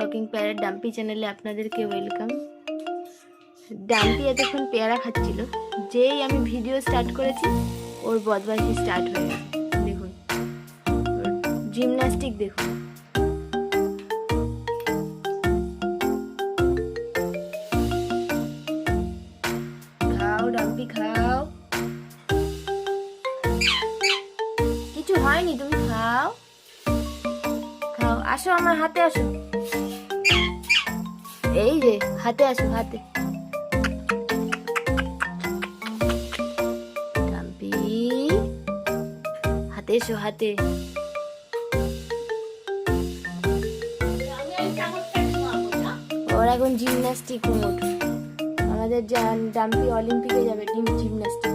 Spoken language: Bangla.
টকিং প্যারট ডাম্পি চ্যানেলে আপনাদেরকে ওয়েলকাম। ডাম্পি এতক্ষণ পেয়ারা খাচ্ছিল, যেই আমি ভিডিও স্টার্ট করেছি ওর বদমাইশি স্টার্ট হয়ে গেছে। দেখুন জিমন্যাস্টিক দেখুন। খাও ডাম্পি খাও, কিছু হয়নি, তুমি খাও খাও। আসো আমার হাতে আসো, এই যে হাতে আসো, হাতে। ডাম্পি হাতে এসো, হাতে। ওর এখন জিমন্যাস্টিক মোড। আমাদের ডাম্পি অলিম্পিকে যাবে জিমন্যাস্টিক।